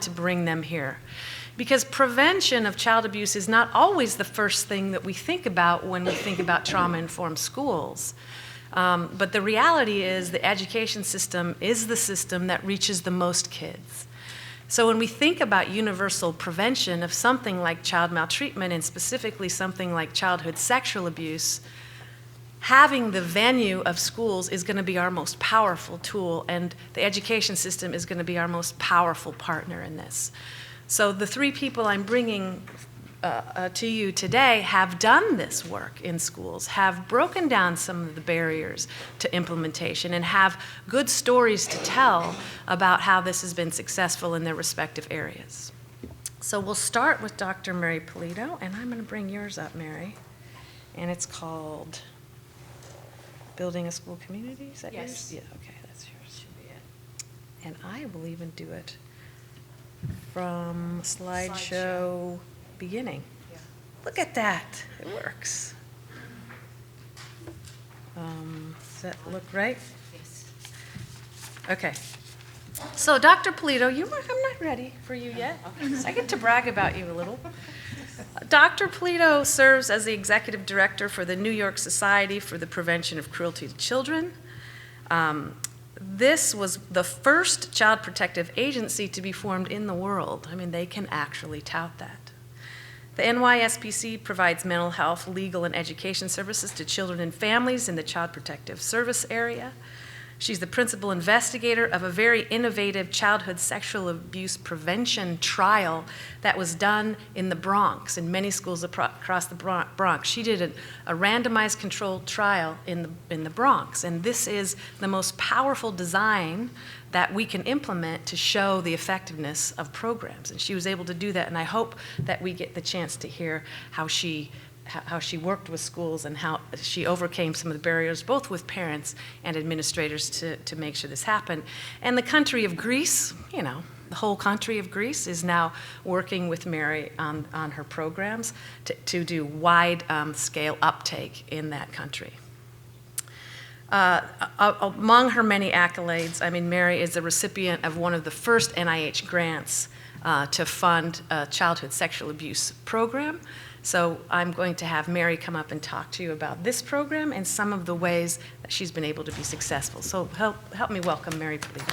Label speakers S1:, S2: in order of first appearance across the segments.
S1: to bring them here. Because prevention of child abuse is not always the first thing that we think about when we think about trauma-informed schools. But the reality is the education system is the system that reaches the most kids. So when we think about universal prevention of something like child maltreatment, and specifically something like childhood sexual abuse, having the venue of schools is going to be our most powerful tool, and the education system is going to be our most powerful partner in this. So the three people I'm bringing to you today have done this work in schools, have broken down some of the barriers to implementation, and have good stories to tell about how this has been successful in their respective areas. So we'll start with Dr. Mary Pulido, and I'm going to bring yours up, Mary. And it's called Building a School Community? Is that yours? Yeah, okay, that's yours. Should be it. And I will even do it from slideshow beginning. Yeah. Look at that. It works. Does that look right? Yes. Okay. So, Dr. Pulido, I'm not ready for you yet. So I get to brag about you a little. Dr. Pulido serves as the executive director for the New York Society for the Prevention of Cruelty to Children. This was the first child protective agency to be formed in the world. I mean, they can actually tout that. The NYSPCC provides mental health, legal, and education services to children and families in the Child Protective Service area. She's the principal investigator of a very innovative childhood sexual abuse prevention trial that was done in the Bronx, in many schools across the Bronx. She did a randomized controlled trial in the Bronx, and this is the most powerful design that we can implement to show the effectiveness of programs. And she was able to do that, and I hope that we get the chance to hear how she worked with schools and how she overcame some of the barriers, both with parents and administrators, to make sure this happened. And the country of Greece, the whole country of Greece is now working with Mary on her programs to do wide scale uptake in that country. Among her many accolades, Mary is the recipient of one of the first NIH grants to fund a childhood sexual abuse program. So I'm going to have Mary come up and talk to you about this program and some of the ways that she's been able to be successful. So help me welcome Mary, please.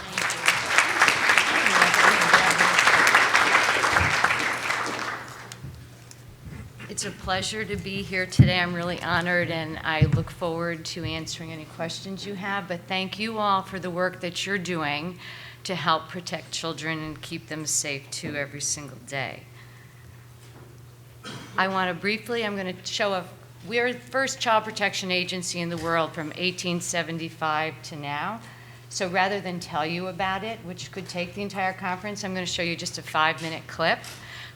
S2: It's a pleasure to be here today. I'm really honored, and I look forward to answering any questions you have. But thank you all for the work that you're doing to help protect children and keep them safe too every single day. I'm going to show we're the first child protection agency in the world from 1875 to now. So rather than tell you about it, which could take the entire conference, I'm going to show you just a 5-minute clip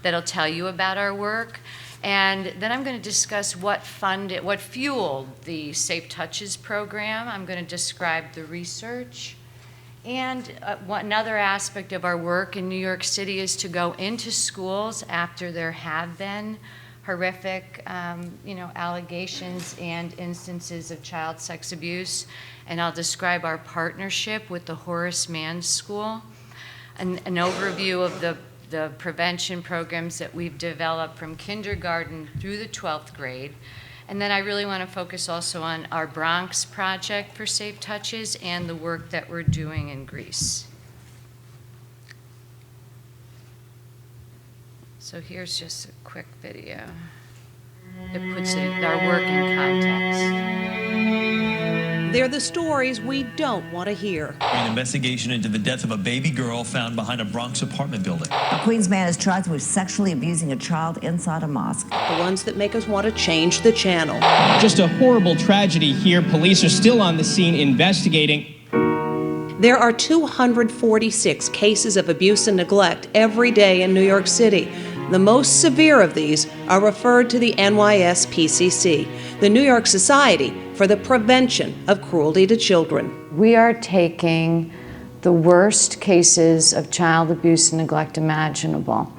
S2: that'll tell you about our work. And then I'm going to discuss what fueled the Safe Touches program. I'm going to describe the research. And another aspect of our work in New York City is to go into schools after there have been horrific allegations and instances of child sex abuse. And I'll describe our partnership with the Horace Mann School, an overview of the prevention programs that we've developed from kindergarten through the 12th grade. And then I really want to focus also on our Bronx project for Safe Touches and the work that we're doing in Greece. So here's just a quick video. It puts our work in context.
S3: They're the stories we don't want to hear.
S4: An investigation into the death of a baby girl found behind a Bronx apartment building.
S5: A Queens man is charged with sexually abusing a child inside a mosque.
S3: The ones that make us want to change the channel.
S6: Just a horrible tragedy here. Police are still on the scene investigating.
S3: There are 246 cases of abuse and neglect every day in New York City. The most severe of these are referred to the NYSPCC, the New York Society for the Prevention of Cruelty to Children.
S2: We are taking the worst cases of child abuse and neglect imaginable.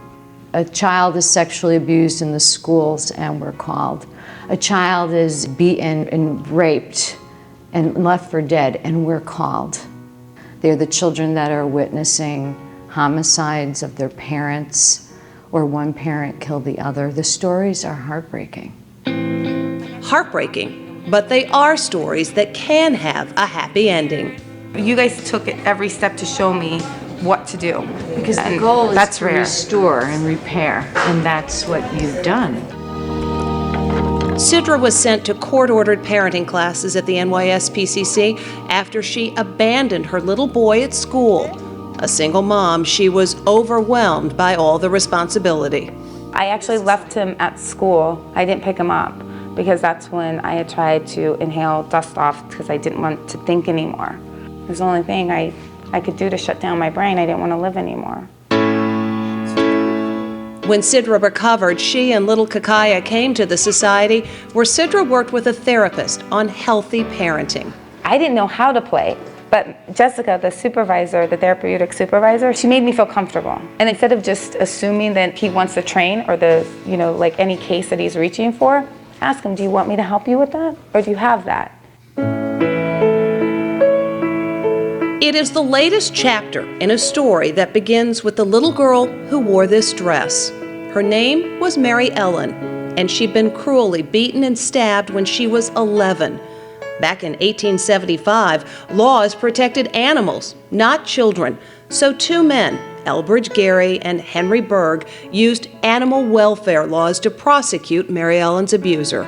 S2: A child is sexually abused in the schools, and we're called. A child is beaten and raped and left for dead, and we're called. They're the children that are witnessing homicides of their parents, or one parent killed the other. The stories are heartbreaking.
S3: Heartbreaking, but they are stories that can have a happy ending.
S7: You guys took it every step to show me what to do.
S2: Because the goal is to restore and repair, and that's what you've done.
S3: Sidra was sent to court-ordered parenting classes at the NYSPCC after she abandoned her little boy at school. A single mom, she was overwhelmed by all the responsibility.
S7: I actually left him at school. I didn't pick him up because that's when I had tried to inhale dust off because I didn't want to think anymore. It was the only thing I could do to shut down my brain. I didn't want to live anymore.
S3: When Sidra recovered, she and little Kakaya came to the society where Sidra worked with a therapist on healthy parenting.
S7: I didn't know how to play, but Jessica, the supervisor, the therapeutic supervisor, she made me feel comfortable. And instead of just assuming that he wants to train or like any case that he's reaching for, ask him, do you want me to help you with that? Or do you have that?
S3: It is the latest chapter in a story that begins with the little girl who wore this dress. Her name was Mary Ellen, and she'd been cruelly beaten and stabbed when she was 11. Back in 1875, laws protected animals, not children. So two men, Elbridge Gerry and Henry Berg, used animal welfare laws to prosecute Mary Ellen's abuser.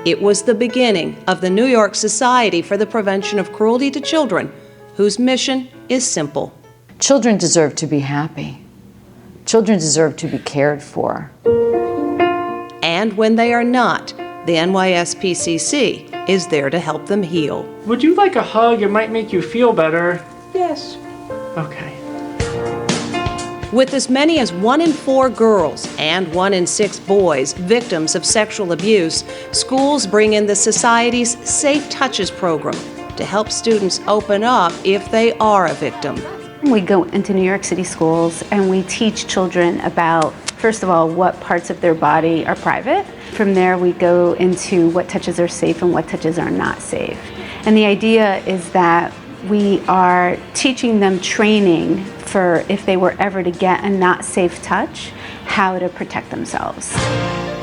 S3: It was the beginning of the New York Society for the Prevention of Cruelty to Children, whose mission is simple.
S2: Children deserve to be happy. Children deserve to be cared for.
S3: And when they are not, the NYSPCC is there to help them heal.
S8: Would you like a hug? It might make you feel better.
S3: Yes.
S8: Okay.
S3: With as many as 1 in 4 girls and 1 in 6 boys victims of sexual abuse, schools bring in the Society's Safe Touches program to help students open up if they are a victim.
S9: We go into New York City schools and we teach children about, first of all, what parts of their body are private. From there, we go into what touches are safe and what touches are not safe. And the idea is that we are teaching them training for if they were ever to get a not safe touch, how to protect themselves.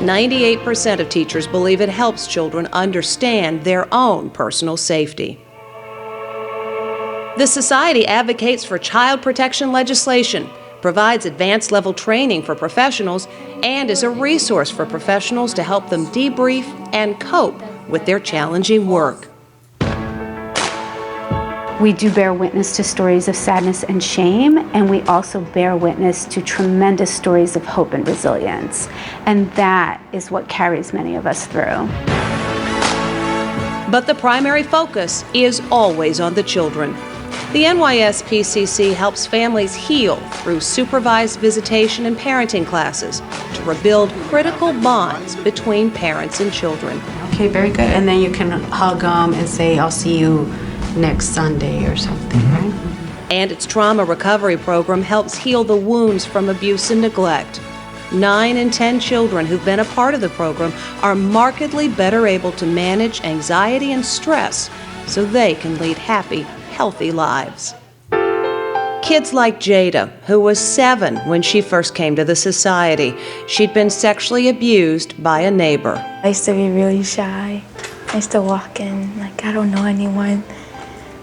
S3: 98% of teachers believe it helps children understand their own personal safety. The Society advocates for child protection legislation, provides advanced level training for professionals, and is a resource for professionals to help them debrief and cope with their challenging work.
S9: We do bear witness to stories of sadness and shame, and we also bear witness to tremendous stories of hope and resilience. And that is what carries many of us through.
S3: But the primary focus is always on the children. The NYSPCC helps families heal through supervised visitation and parenting classes to rebuild critical bonds between parents and children.
S10: Okay, very good. And then you can hug them and say, I'll see you next Sunday or something, right?
S3: And its trauma recovery program helps heal the wounds from abuse and neglect. 9 in 10 children who've been a part of the program are markedly better able to manage anxiety and stress so they can lead happy, healthy lives. Kids like Jada, who was 7 when she first came to the society. She'd been sexually abused by a neighbor.
S11: I used to be really shy. I used to walk in like I don't know anyone,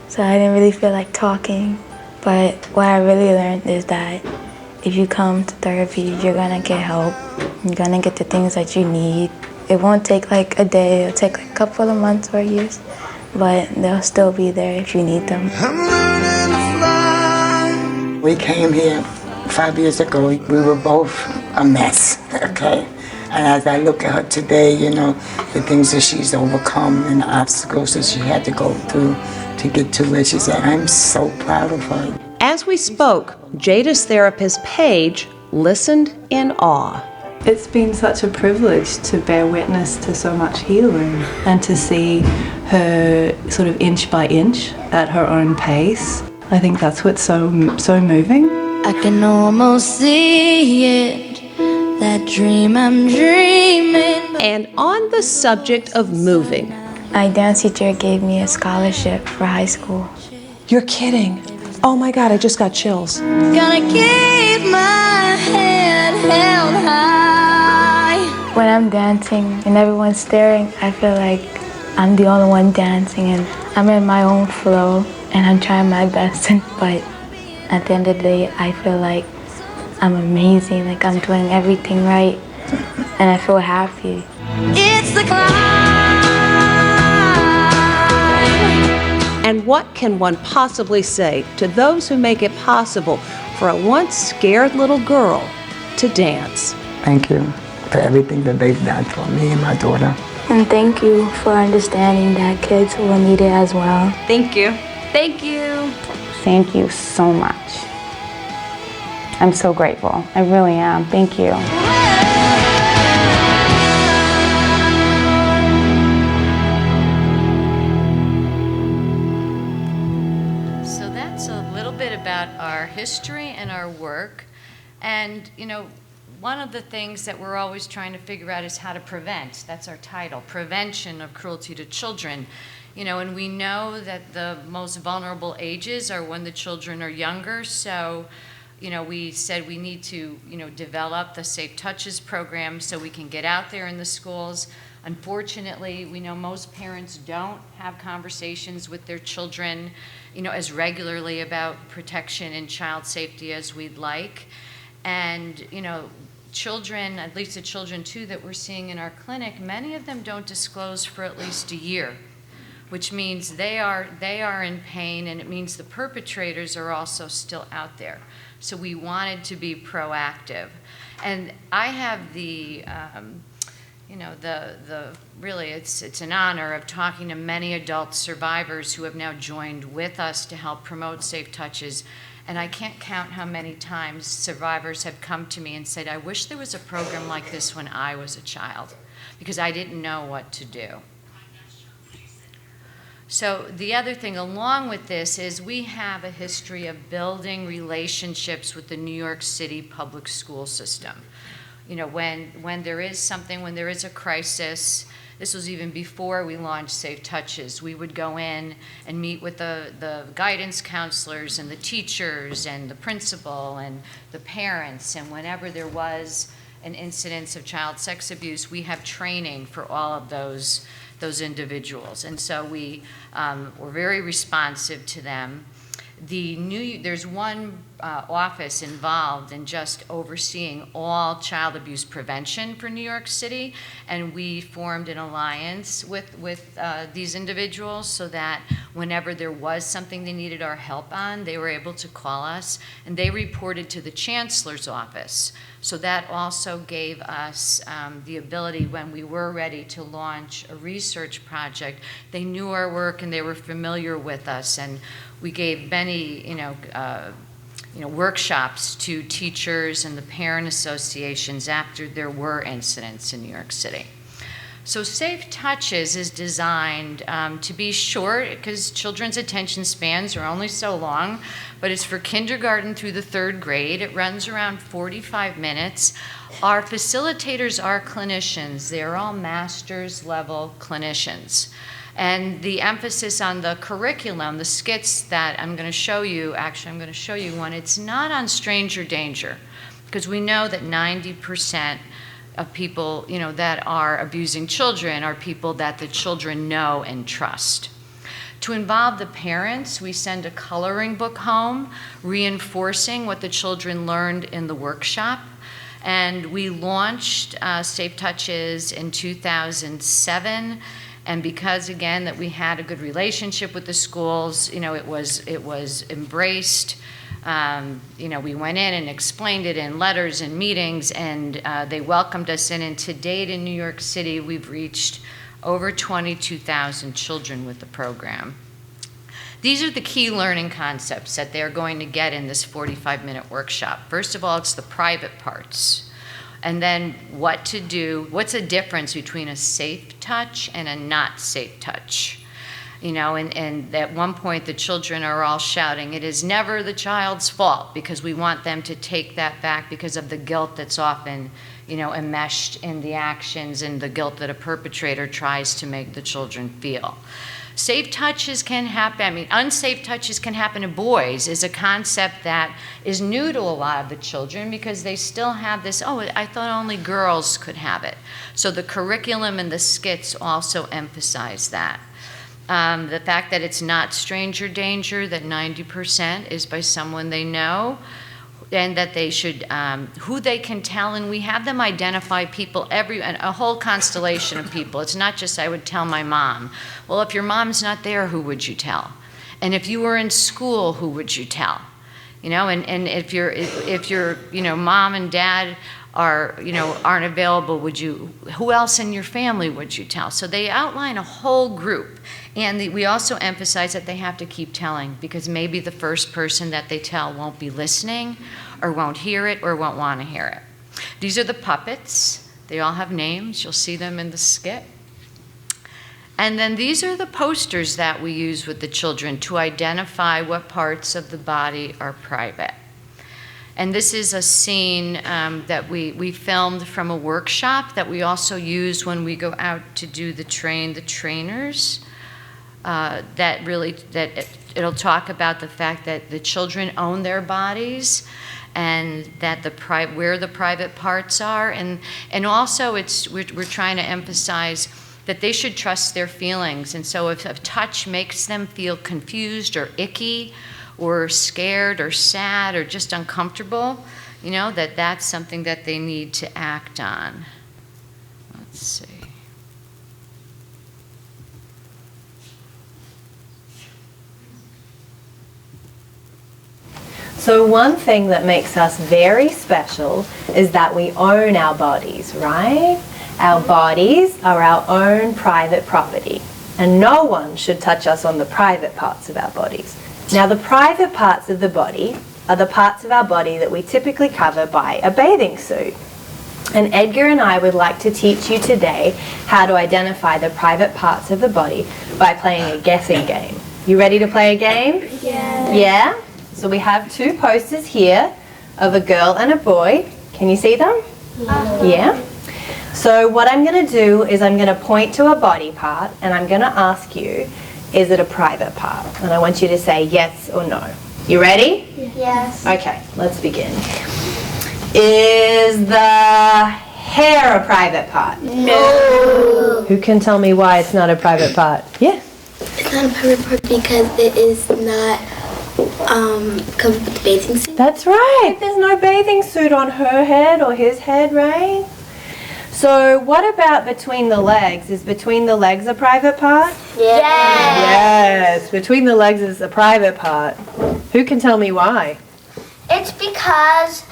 S11: so I didn't really feel like talking. But what I really learned is that if you come to therapy, you're gonna get help. You're gonna get the things that you need. It won't take like a day, it'll take like a couple of months or years, but they'll still be there if you need them.
S12: We came here 5 years ago. We were both a mess, okay? And as I look at her today, you know, the things that she's overcome and the obstacles that she had to go through to get to where she's at, I'm so proud of her.
S3: As we spoke, Jada's therapist, Paige, listened in awe.
S13: It's been such a privilege to bear witness to so much healing and to see her sort of inch by inch at her own pace. I think that's what's so moving.
S11: I can almost see it, that dream I'm dreaming.
S3: And on the subject of moving,
S11: my dance teacher gave me a scholarship for high school.
S3: You're kidding. Oh my God, I just got chills.
S11: Gonna keep my head held high. When I'm dancing and everyone's staring, I feel like I'm the only one dancing and I'm in my own flow and I'm trying my best. But at the end of the day, I feel like I'm amazing, like I'm doing everything right and I feel happy.
S3: It's the climb. And what can one possibly say to those who make it possible for a once scared little girl to dance?
S12: Thank you for everything that they've done for me and my daughter.
S11: And thank you for understanding that kids will need it as well.
S7: Thank you.
S11: Thank you.
S7: Thank you so much. I'm so grateful. I really am. Thank you.
S2: So that's a little bit about our history and our work. And, you know, one of the things that we're always trying to figure out is how to prevent. That's our title, Prevention of Cruelty to Children. You know, and we know that the most vulnerable ages are when the children are younger. So, you know, we said we need to, you know, develop the Safe Touches program so we can get out there in the schools. Unfortunately, we know most parents don't have conversations with their children, you know, as regularly about protection and child safety as we'd like. And, you know, children, at least the children too that we're seeing in our clinic, many of them don't disclose for at least a year, which means they are in pain, and it means the perpetrators are also still out there. So we wanted to be proactive. And I have the, you know, really, it's an honor of talking to many adult survivors who have now joined with us to help promote Safe Touches. And I can't count how many times survivors have come to me and said, I wish there was a program like this when I was a child, because I didn't know what to do. So the other thing along with this is we have a history of building relationships with the New York City public school system. You know, when there is something, when there is a crisis, this was even before we launched Safe Touches, we would go in and meet with the guidance counselors and the teachers and the principal and the parents, and whenever there was an incidence of child sex abuse, we have training for all of those individuals. And so we were very responsive to them. There's one office involved in just overseeing all child abuse prevention for New York City, and we formed an alliance with these individuals so that whenever there was something they needed our help on, they were able to call us, and they reported to the chancellor's office. So that also gave us the ability, when we were ready to launch a research project, they knew our work and they were familiar with us, and we gave many, workshops to teachers and the parent associations after there were incidents in New York City. So Safe Touches is designed to be short, because children's attention spans are only so long, but it's for kindergarten through the 3rd grade. It runs around 45 minutes. Our facilitators are clinicians. They're all master's level clinicians. And the emphasis on the curriculum, the skits that I'm going to show you, actually I'm going to show you one, it's not on stranger danger, because we know that 90% of people, that are abusing children are people that the children know and trust. To involve the parents, we send a coloring book home, reinforcing what the children learned in the workshop. And we launched Safe Touches in 2007. And because, again, that we had a good relationship with the schools, it was embraced. We went in and explained it in letters and meetings, and they welcomed us in. And to date in New York City, we've reached over 22,000 children with the program. These are the key learning concepts that they're going to get in this 45-minute workshop. First of all, it's the private parts. And then what to do, what's the difference between a safe touch and a not safe touch? And at one point the children are all shouting, it is never the child's fault, because we want them to take that back because of the guilt that's often, enmeshed in the actions and the guilt that a perpetrator tries to make the children feel. Safe touches can happen, I mean, unsafe touches can happen to boys is a concept that is new to a lot of the children because they still have this, oh, I thought only girls could have it. So the curriculum and the skits also emphasize that. The fact that it's not stranger danger, that 90% is by someone they know, and that they should, who they can tell, and we have them identify people, a whole constellation of people. It's not just, I would tell my mom. Well, if your mom's not there, who would you tell? And if you were in school, who would you tell? You know, and if your mom and dad aren't available, who else in your family would you tell? So they outline a whole group. And we also emphasize that they have to keep telling, because maybe the first person that they tell won't be listening, or won't hear it, or won't want to hear it. These are the puppets. They all have names. You'll see them in the skit. And then these are the posters that we use with the children to identify what parts of the body are private. And this is a scene that we filmed from a workshop that we also use when we go out to do the trainers. It'll talk about the fact that the children own their bodies, and that where the private parts are, and also we're trying to emphasize that they should trust their feelings. And so if a touch makes them feel confused or icky or scared or sad or just uncomfortable, that's something that they need to act on. Let's see.
S14: So one thing that makes us very special is that we own our bodies, right? Our bodies are our own private property, and no one should touch us on the private parts of our bodies. Now, the private parts of the body are the parts of our body that we typically cover by a bathing suit. And Edgar and I would like to teach you today how to identify the private parts of the body by playing a guessing game. You ready to play a game?
S11: Yeah.
S14: Yeah? So we have two posters here of a girl and a boy. Can you see them? Yeah. So what I'm going to do is I'm going to point to a body part, and I'm going to ask you, is it a private part? And I want you to say yes or no. You ready?
S11: Yes.
S14: Okay, let's begin. Is the hair a private part?
S11: No.
S14: Who can tell me why it's not a private part? Yeah.
S11: It's not a private part because it is not covered with the bathing suit.
S14: That's right. There's no bathing suit on her head or his head, right? So what about between the legs? Is between the legs a private part?
S11: Yes.
S14: Yes, between the legs is a private part. Who can tell me why?
S15: It's because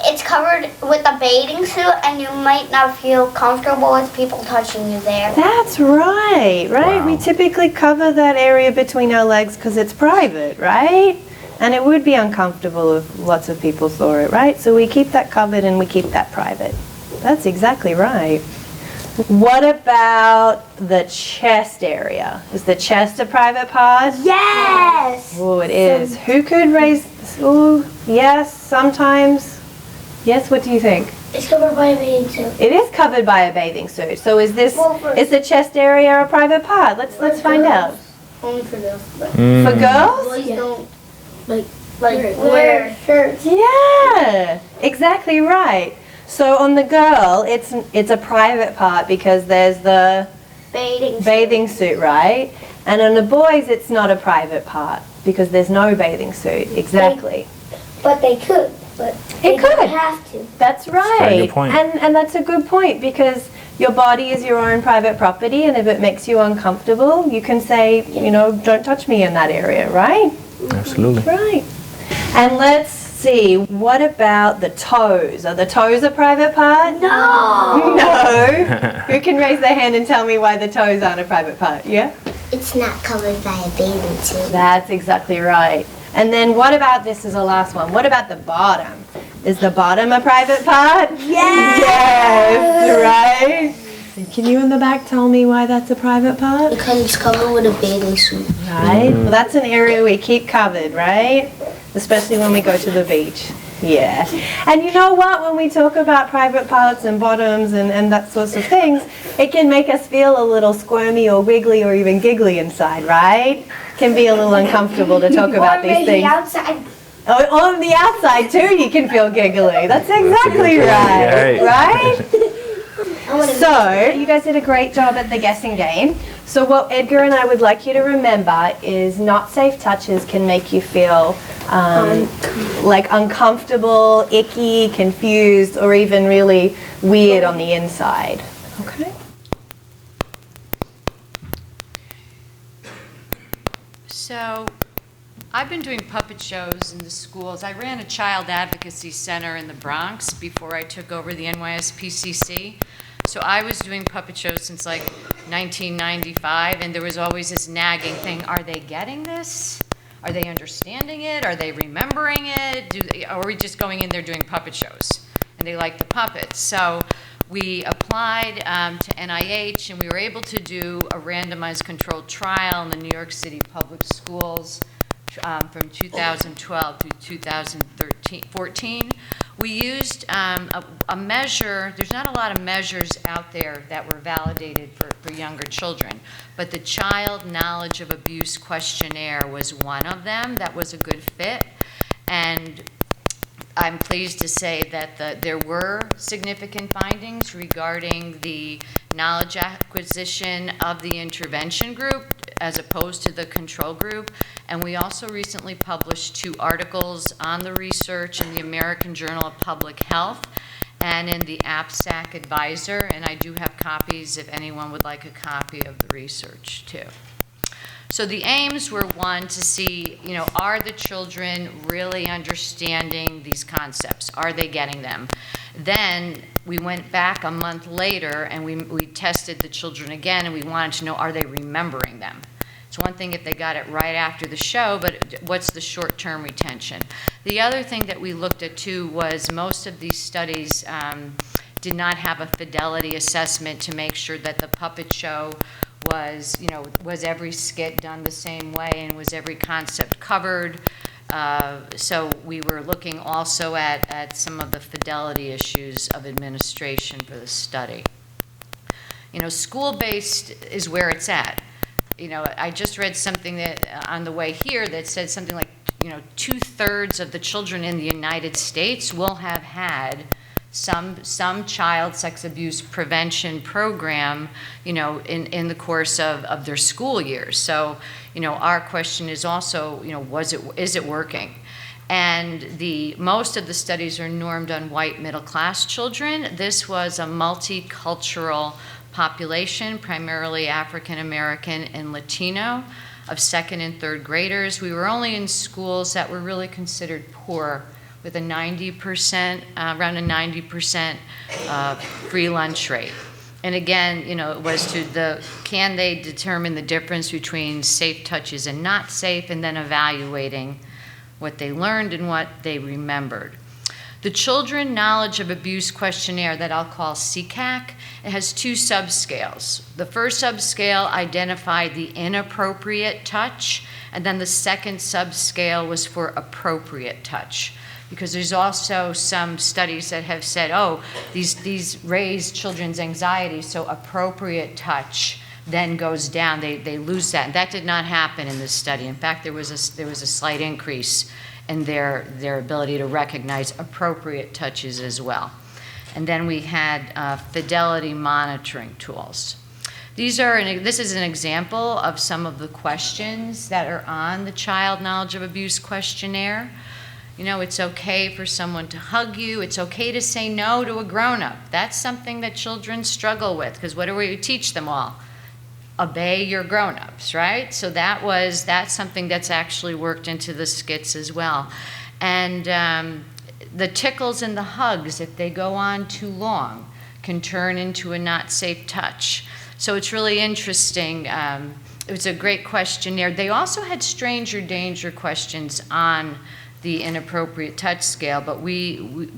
S15: it's covered with a bathing suit and you might not feel comfortable with people touching you there.
S14: That's right, right? Wow. We typically cover that area between our legs because it's private, right? And it would be uncomfortable if lots of people saw it, right? So we keep that covered and we keep that private. That's exactly right. What about the chest area? Is the chest a private part?
S15: Yes!
S14: Oh, it is. Who could raise, oh, yes, sometimes. Yes, what do you think?
S15: It's covered by a bathing suit.
S14: It is covered by a bathing suit. So is the chest area a private part? Let's find out.
S15: Only for girls.
S14: For girls?
S15: Boys don't wear shirts.
S14: Yeah, exactly right. So on the girl, it's a private part because there's the bathing suit, right? And on the boys, it's not a private part because there's no bathing suit. Exactly.
S15: But they could. But they don't have to.
S14: That's right.
S16: Very good point.
S14: And that's a good point because your body is your own private property, and if it makes you uncomfortable, you can say, don't touch me in that area, right?
S16: Absolutely.
S14: Right. And let's see, what about the toes? Are the toes a private part?
S15: No.
S14: No. Who can raise their hand and tell me why the toes aren't a private part? Yeah?
S15: It's not covered by a bathing suit.
S14: That's exactly right. And then what about, this is the last one, what about the bottom? Is the bottom a private part?
S15: Yes!
S14: Yes, right? And can you in the back tell me why that's a private part?
S15: Because it's covered with a bathing suit.
S14: Right, well that's an area we keep covered, right? Especially when we go to the beach. Yeah. And you know what? When we talk about private parts and bottoms and that sorts of things, it can make us feel a little squirmy or wiggly or even giggly inside, right? Can be a little uncomfortable to talk about these things.
S15: Outside.
S14: Oh, on the outside too, you can feel giggly. That's exactly right. Right? So, you guys did a great job at the guessing game. So what Edgar and I would like you to remember is not safe touches can make you feel like uncomfortable, icky, confused, or even really weird on the inside. Okay?
S2: So, I've been doing puppet shows in the schools. I ran a child advocacy center in the Bronx before I took over the NYSPCC. So I was doing puppet shows since like 1995, and there was always this nagging thing. Are they getting this? Are they understanding it? Are they remembering it? Or are we just going in there doing puppet shows? And they like the puppets. So we applied to NIH, and we were able to do a randomized controlled trial in the New York City public schools from 2012 to 2014. We used a measure. There's not a lot of measures out there that were validated for younger children, but the Child Knowledge of Abuse Questionnaire was one of them that was a good fit. And I'm pleased to say that there were significant findings regarding the knowledge acquisition of the intervention group as opposed to the control group. And we also recently published 2 articles on the research in the American Journal of Public Health and in the APSAC Advisor, and I do have copies if anyone would like a copy of the research too. So the aims were, one, to see, are the children really understanding these concepts? Are they getting them? Then we went back a month later and we tested the children again, and we wanted to know, are they remembering them? It's one thing if they got it right after the show, but what's the short-term retention? The other thing that we looked at too was most of these studies did not have a fidelity assessment to make sure that the puppet show was, was every skit done the same way and was every concept covered. So we were looking also at some of the fidelity issues of administration for the study. School-based is where it's at. I just read something that on the way here that said something like, 2/3 of the children in the United States will have had some child sex abuse prevention program, in the course of their school years. So, our question is also, is it working? And most of the studies are normed on white middle-class children. This was a multicultural population, primarily African American and Latino, of 2nd and 3rd graders. We were only in schools that were really considered poor, with a 90%, around a 90% free lunch rate. And again, it was can they determine the difference between safe touches and not safe, and then evaluating what they learned and what they remembered. The Children Knowledge of Abuse Questionnaire that I'll call CCAC, it has 2 subscales. The first subscale identified the inappropriate touch, and then the second subscale was for appropriate touch. Because there's also some studies that have said, these raise children's anxiety, so appropriate touch then goes down. They lose that. And that did not happen in this study. In fact, there was a slight increase in their ability to recognize appropriate touches as well. And then we had fidelity monitoring tools. This is an example of some of the questions that are on the Child Knowledge of Abuse Questionnaire. It's okay for someone to hug you. It's okay to say no to a grown-up. That's something that children struggle with, because what do we teach them all? Obey your grown-ups, right? So that's something that's actually worked into the skits as well. And the tickles and the hugs, if they go on too long, can turn into a not safe touch. So it's really interesting. It was a great questionnaire. They also had stranger danger questions on the inappropriate touch scale, but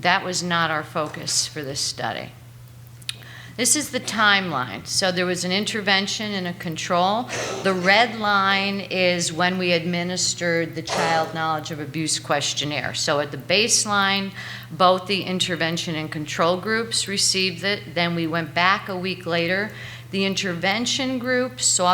S2: that was not our focus for this study. This is the timeline. So there was an intervention and a control. The red line is when we administered the Child Knowledge of Abuse questionnaire. So at the baseline, both the intervention and control groups received it. Then we went back a week later. The intervention group saw